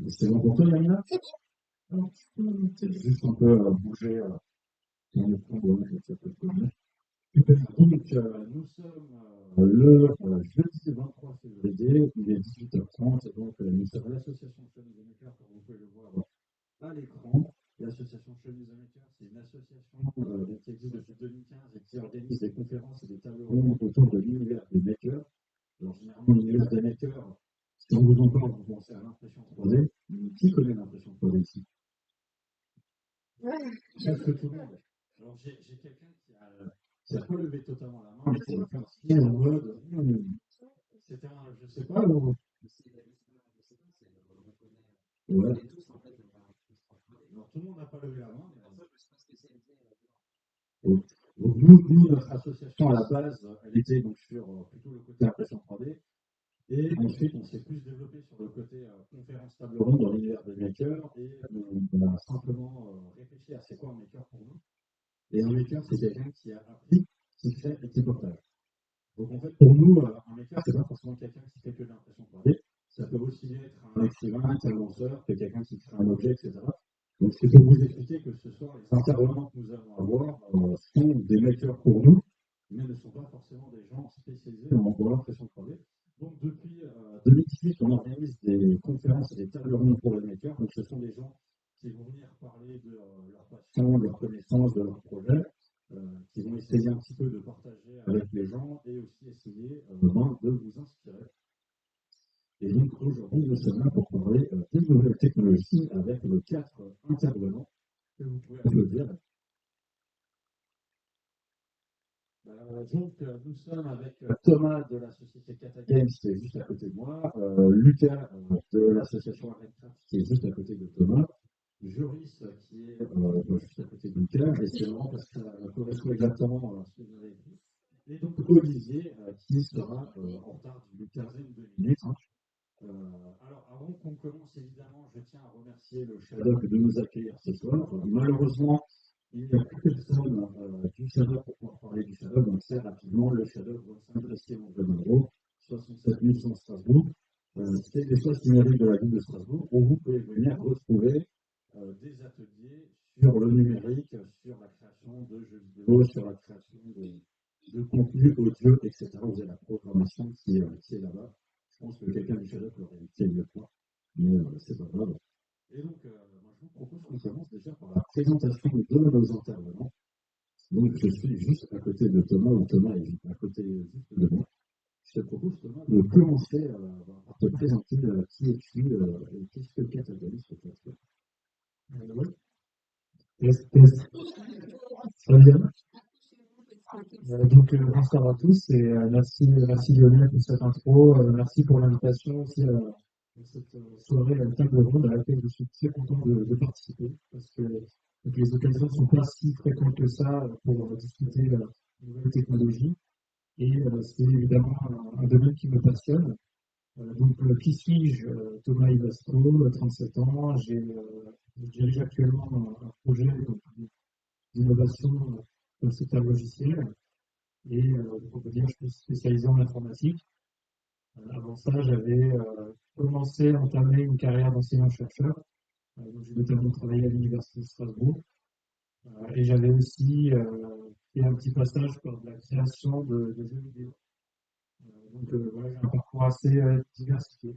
C'est bon pour toi, Yamina? Alors, tu peux juste un peu bouger ton écran de loin, ça peut te connaître. Super. Donc, nous sommes le jeudi 23 février, il est 18h30, et donc nous sommes à l'association Chemise et Makers, comme vous pouvez le voir à l'écran. L'association Chemise et Makers, c'est une association qui existe depuis 2015 et qui organise des conférences et des tables rondes autour de l'univers des makers. Alors, généralement, l'univers des makers, si on vous en parle, vous pensez à l'impression 3D. Qui connaît l'impression 3D ici? Presque tout le monde. Alors, j'ai quelqu'un qui a pas levé totalement la main, mais qui m'a fait un signe en mode c'était un, je sais pas, ou. Ouais. Alors, tout le monde n'a pas levé la main. Donc, nous, notre association à la base, elle était donc sur plutôt le côté impression 3D. Et ensuite, on s'est plus développé sur le côté conférence table ronde dans l'univers des makers. Et on a simplement réfléchi à c'est quoi un maker pour nous. Et un maker, c'est quelqu'un qui a appris, qui fait et qui partage. Donc en fait, pour nous, un maker, c'est pas forcément quelqu'un qui fait que de l'impression 3D. Ça peut aussi être un écrivain, un lanceur, que quelqu'un qui crée un objet, etc. Donc c'est pour vous expliquer que ce soir, les intervenants que nous allons avoir sont des makers pour nous, mais ne sont pas forcément des gens spécialisés dans l'impression 3D. Donc depuis 2018, on organise des conférences et des tables rondes pour les makers. Donc ce sont des gens qui vont venir parler de leur passion, de leur connaissance, de leur projet, qui vont essayer un petit peu de partager avec les gens et aussi essayer de vous inspirer. Et donc aujourd'hui, nous sommes là pour parler des nouvelles technologies avec nos 4 intervenants que vous pouvez applaudir. Donc nous sommes avec Thomas de la société Kata Games qui est juste à côté de moi, Lucas de l'association Arrêtcraft qui est juste à côté de Thomas, Joris qui est juste à côté de Lucas, et c'est marrant parce que ça correspond exactement à ce que vous avez dit. Et donc Olivier qui sera en retard d'une quinzaine de minutes. Hein. Alors avant qu'on commence, évidemment, je tiens à remercier le Shadow de nous accueillir ce soir. Malheureusement, il n'y a plus personne du Shadow pour pouvoir parler du Shadow, donc très rapidement, le Shadow va s'adresser en Monténégro, 67 100 Strasbourg. C'est l'espace numérique de la ville de Strasbourg où vous pouvez venir retrouver des ateliers sur le numérique, sur la création de jeux vidéo, sur la création de contenu audio, etc. Vous avez la programmation qui est là-bas. Je pense que quelqu'un du Shadow l'aurait invité mieux que moi, mais c'est pas grave. Et donc, moi, je vous propose qu'on commence déjà par la présentation de nos intervenants. Donc, je suis juste à côté de Thomas, ou Thomas est à côté juste de moi. Je te propose, Thomas, de commencer par te présenter qui es-tu et qu'est-ce que Catalyst peut faire. Oui. Test, test. Très bien. Donc, bonsoir à tous et merci Lionel pour cette intro. Merci pour l'invitation aussi à cette soirée à la table ronde à laquelle je suis très content de participer parce que donc, les occasions ne sont pas si fréquentes que ça pour discuter de nouvelles technologies et c'est évidemment un domaine qui me passionne. Donc, qui suis-je? Thomas Ivasco, 37 ans. Je dirige actuellement un projet d'innovation dans le secteur logiciel. Et on peut dire que je suis spécialisé en informatique. Avant ça, j'avais entamé une carrière d'enseignant-chercheur. J'ai notamment travaillé à l'Université de Strasbourg. Et j'avais aussi fait un petit passage par de la création de jeux vidéo. Donc voilà, j'ai un parcours assez diversifié.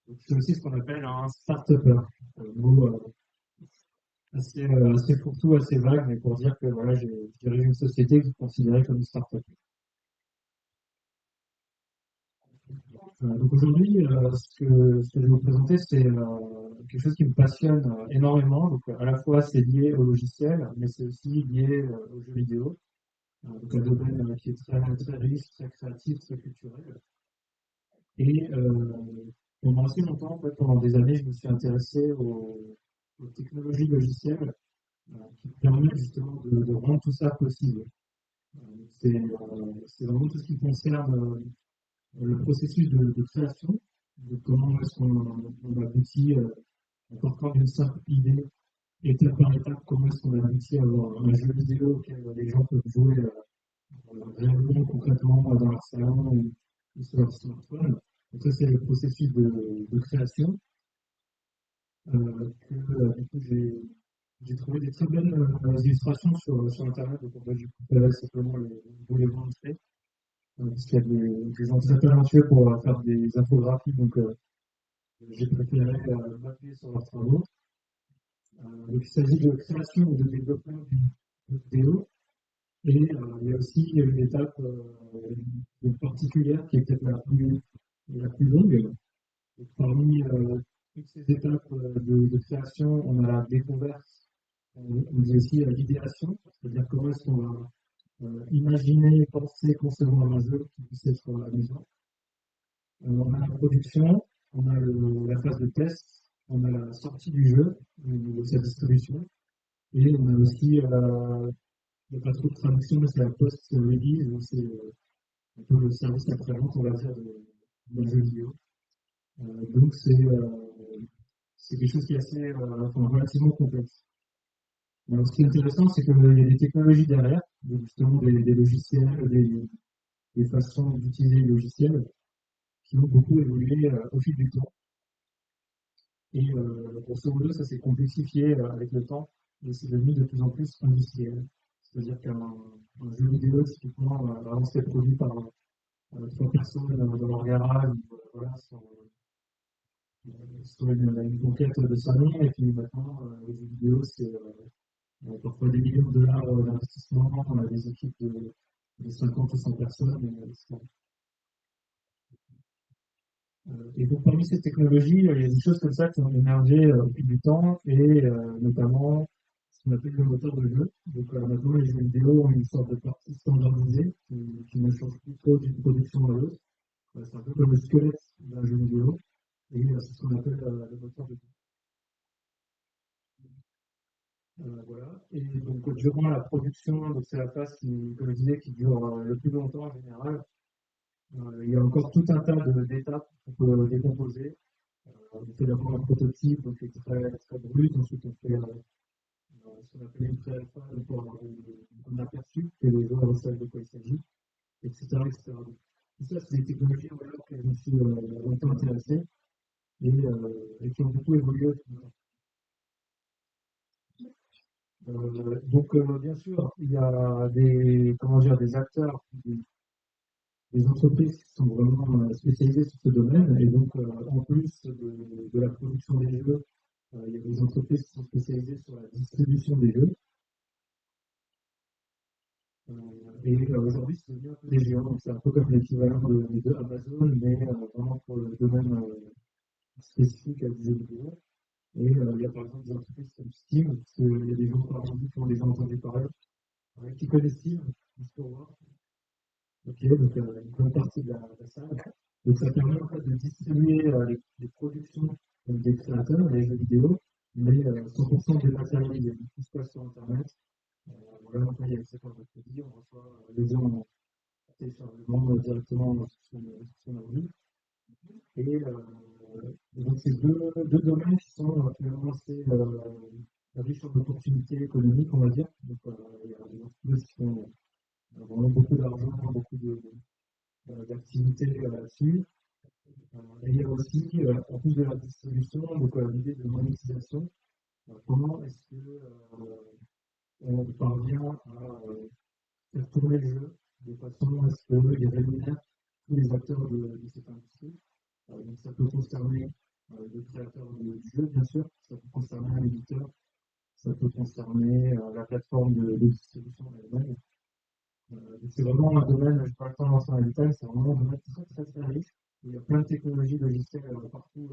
Donc, je suis aussi ce qu'on appelle un start-upper. Mot assez fourre-tout, assez vague, mais pour dire que voilà, je dirige une société qui est considérée comme une start-up. Donc aujourd'hui, ce que je vais vous présenter, c'est quelque chose qui me passionne énormément. Donc à la fois, c'est lié au logiciel, mais c'est aussi lié aux jeux vidéo. Donc un domaine qui est très, très riche, très créatif, très culturel. Et pendant assez longtemps, en fait, pendant des années, je me suis intéressé aux technologies logicielles qui permettent justement de rendre tout ça possible. C'est vraiment tout ce qui concerne le processus de création, de comment est-ce qu'on aboutit, en partant d'une simple idée, étape par étape, comment est-ce qu'on aboutit à avoir un jeu vidéo auquel les gens peuvent jouer réellement, concrètement dans leur salon ou sur leur smartphone. Donc ça, c'est le processus de création du coup, j'ai trouvé des très belles illustrations sur Internet. Donc, en fait, j'ai préféré simplement vous les montrer. Parce qu'il y a des gens très talentueux pour faire des infographies. Donc, j'ai préféré m'appuyer sur leurs travaux. Donc, il s'agit de création et de développement d'une vidéo. Et il y a aussi une étape particulière qui est peut-être la plus longue. Et parmi toutes ces étapes de création, on a la découverte, on dit aussi l'idéation, c'est-à-dire comment est-ce qu'on va imaginer, penser, concevoir un jeu qui puisse être amusant. On a la production, on a la phase de test, on a la sortie du jeu, sa distribution, et on a aussi, il n'y a pas trop de traduction, mais c'est la post-release, donc c'est un peu le service après-vente, on va dire, d'un jeu vidéo. Donc c'est quelque chose qui est assez, relativement complexe. Alors, ce qui est intéressant, c'est qu'il y a des technologies derrière, donc justement des logiciels, des façons d'utiliser les logiciels qui ont beaucoup évolué au fil du temps. Et grosso modo, ça s'est complexifié avec le temps et c'est devenu de plus en plus industriel. C'est-à-dire qu'un jeu vidéo, typiquement, avant c'était produit par trois personnes dans leur garage, voilà, sur une conquête de salon, et puis maintenant, les jeux vidéo, c'est parfois des millions de dollars d'investissement, on a des équipes de 50 ou 100 personnes. Et donc parmi ces technologies, il y a des choses comme ça qui ont émergé au fil du temps, et notamment ce qu'on appelle le moteur de jeu. Donc maintenant, les jeux vidéo ont une sorte de partie standardisée qui ne change plus trop d'une production à l'autre. C'est un peu comme le squelette d'un jeu vidéo, et c'est ce qu'on appelle le moteur de jeu. Voilà. Et donc, durant la production, donc c'est la phase qui, comme je disais, qui dure le plus longtemps en général. Il y a encore tout un tas d'étapes qu'on peut décomposer. On fait d'abord un prototype, donc qui est très, très brut. Ensuite, on fait ce qu'on appelle une pré-alpha pour avoir un aperçu, que les joueurs savent de quoi il s'agit, etc., etc. Donc, tout ça, c'est des technologies auxquelles je me suis longtemps intéressé et qui ont beaucoup évolué. Donc, bien sûr, il y a comment dire, des acteurs, des entreprises qui sont vraiment spécialisées sur ce domaine. Et donc, en plus de la production des jeux, il y a des entreprises qui sont spécialisées sur la distribution des jeux. Et aujourd'hui, c'est devenu un peu des géants. Donc, c'est un peu comme l'équivalent de Amazon, mais vraiment pour le domaine spécifique du jeu vidéo. Et il y a par exemple des entreprises comme Steam, parce qu'il y a des gens parmi qui ont déjà entendu parler, qui connaissent Steam, juste pour voir. Ok, donc une bonne partie de la salle. Donc ça permet en fait de distribuer les productions des créateurs, les jeux vidéo, mais 100% dématérialisé. Tout se passe sur Internet. Voilà, donc là, il y a cette sorte de crédit, on reçoit les gens en téléchargement directement sur son ordi. Et donc c'est deux domaines qui sont finalement assez riches en opportunités économiques, on va dire. Donc il y a des entreprises qui font vraiment beaucoup d'argent, beaucoup d'activités là-dessus. Et il y a aussi, en plus de la distribution, donc l'idée de monétisation. Comment est-ce qu'on parvient à faire tourner le jeu de façon à ce qu'il rémunère tous les acteurs de cette industrie. Donc ça peut concerner le créateur du jeu, bien sûr, ça peut concerner un éditeur, ça peut concerner la plateforme de distribution elle-même. C'est vraiment un domaine, je parle pas dans un détail, c'est vraiment un domaine très très très riche. Il y a plein de technologies logicielles partout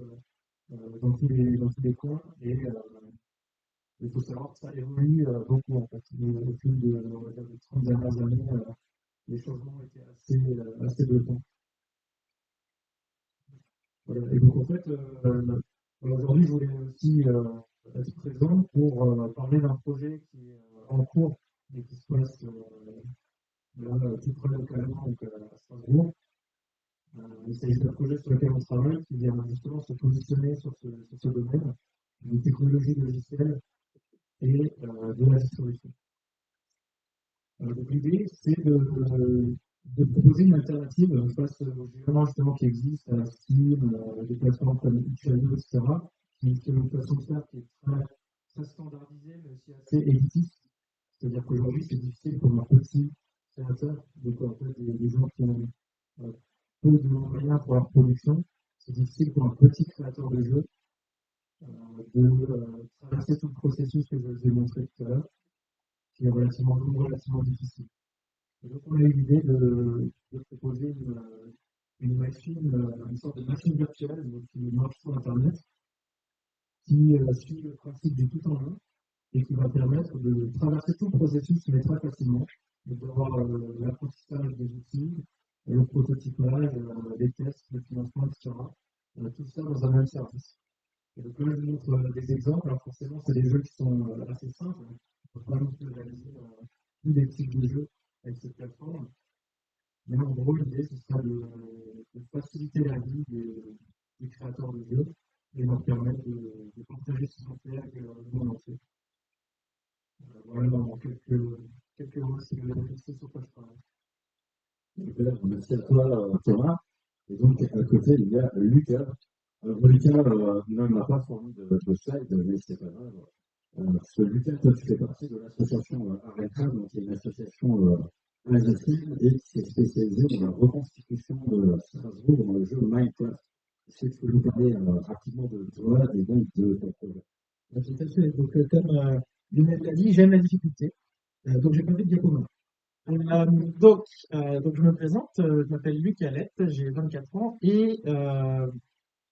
dans tous les coins et il faut savoir que ça évolue beaucoup en fait. Au fil on va dire, des 30 dernières années, les changements ont été assez bluffants. Voilà. Et donc en fait, aujourd'hui, je voulais aussi être présent pour parler d'un projet qui est en cours et qui se passe là, tout près localement, donc à Strasbourg. Il s'agit d'un projet sur lequel on travaille qui vient justement se positionner sur ce domaine des technologies logicielles et de la distribution. Donc l'idée, c'est de proposer une alternative face aux géants justement qui existent, à la Steam, des plateformes comme itch.io, etc., qui ont une façon de faire qui est très standardisée, mais aussi assez élitiste. C'est-à-dire qu'aujourd'hui, c'est difficile pour un petit créateur, donc en fait des gens qui ont euh, peu de moyens pour leur production, c'est difficile pour un petit créateur de jeu de traverser tout le processus que je vous ai montré tout à l'heure, qui est relativement long, relativement difficile. Et donc on a eu l'idée de proposer une machine, une sorte de machine virtuelle donc, qui marche sur Internet, qui suit le principe du tout en un et qui va permettre de traverser tout le processus mais très facilement, d'avoir l'apprentissage des outils, le prototypage, les tests, le financement, etc. Tout ça dans un même service. Et donc là, je vous montre des exemples. Alors forcément, c'est des jeux qui sont assez simples. On ne peut pas non plus réaliser tous les types de jeux avec cette plateforme. Mais en gros, l'idée, ce sera de faciliter la vie des créateurs de jeux et leur permettre de partager ce qu'ils ont fait avec le monde entier. Voilà, dans quelques mots, c'est sur quoi je parle. Merci à toi, Thomas. Et donc, à côté, il y a Lucas. Lucas ne m'a pas fourni de slide, mais c'est pas grave. Parce que Lucas, toi, tu fais partie de l'association Arrêta, donc qui est une association alsacienne et qui s'est spécialisée dans la reconstitution de Strasbourg dans le jeu Minecraft. Est-ce que tu peux nous parler rapidement de toi et donc de ton projet? Tout à fait. Donc, comme Lionel l'a dit, j'aime la difficulté. Donc, j'ai pas fait de diaporama. Euh, donc, donc, je me présente, je m'appelle Luc Alette, j'ai 24 ans et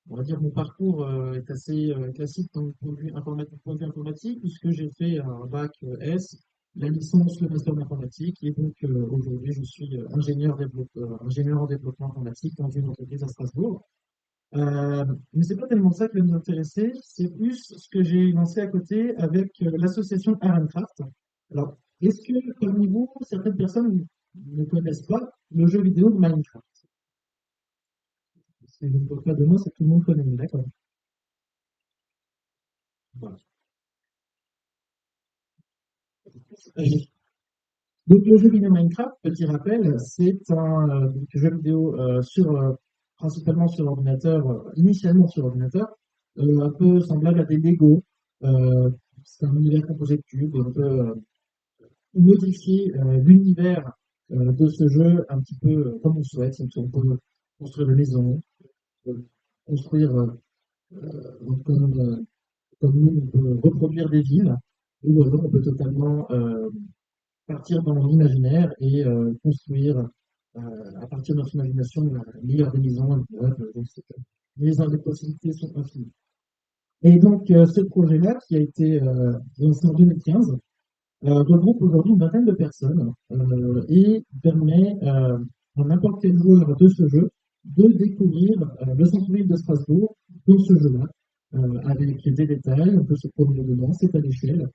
on va dire mon parcours est assez classique dans le point de vue informatique, puisque j'ai fait un bac S, la licence, le master d'informatique, et donc aujourd'hui je suis ingénieur en développement informatique dans une entreprise à Strasbourg. Mais c'est pas tellement ça qui va nous intéresser, c'est plus ce que j'ai lancé à côté avec l'association Ironcraft. Alors, est-ce que parmi vous, certaines personnes ne connaissent pas le jeu vidéo de Minecraft? Si je ne parle pas de moi, c'est que tout le monde connaît, d'accord? Voilà. Donc, le jeu vidéo Minecraft, petit rappel, c'est un jeu vidéo principalement sur ordinateur, initialement sur ordinateur, un peu semblable à des Lego. Euh, c'est un univers composé de cubes. On peut modifier l'univers de ce jeu un petit peu comme on souhaite. On peut construire des maisons, on peut construire comme, comme nous, on peut reproduire des villes, ou alors on peut totalement partir dans l'imaginaire et construire à partir de notre imagination la meilleure des maisons, les possibilités sont infinies. Et donc ce projet-là, qui a été lancé en 2015, regroupe aujourd'hui une vingtaine de personnes et permet à n'importe quel joueur de ce jeu de découvrir le centre-ville de Strasbourg dans ce jeu-là, avec des détails, on peut se promener dedans, c'est à l'échelle,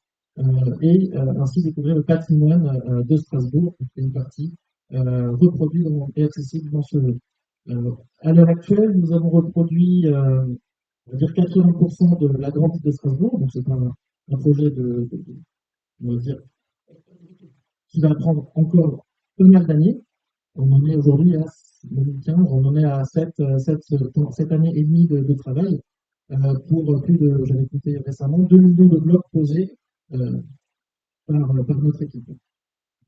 et ainsi découvrir le patrimoine de Strasbourg, qui fait une partie reproduite et accessible dans ce jeu. À l'heure actuelle, nous avons reproduit, on va dire 80% de la grande ville de Strasbourg, donc c'est un projet on va dire, qui va prendre encore pas mal d'années. On en est aujourd'hui à 2015, on en est à 7 années et demie de travail pour plus de, j'avais écouté récemment, 2 millions de blocs posés par notre équipe.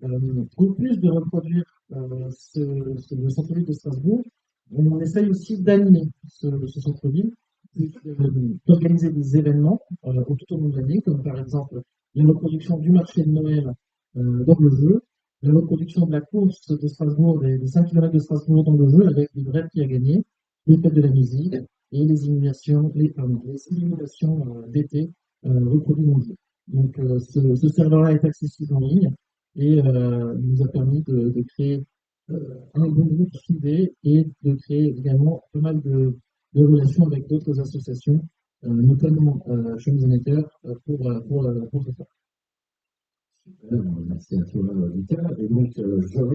En plus de reproduire le centre-ville de Strasbourg, on en essaye aussi d'animer ce centre-ville, d'organiser des événements tout au long de l'année, comme par exemple la reproduction du marché de Noël dans le jeu, la reproduction de la course de Strasbourg, des 5 km de Strasbourg dans le jeu, avec les vrais prix à gagner, les fêtes de la musique et les illuminations, d'été reproduites dans le jeu. Donc ce serveur-là est accessible en ligne et nous a permis de créer un bon groupe soudé et de créer également pas mal de relations avec d'autres associations, notamment chez nos émetteurs, pour ce faire. Merci à toi, Lucas. Et donc,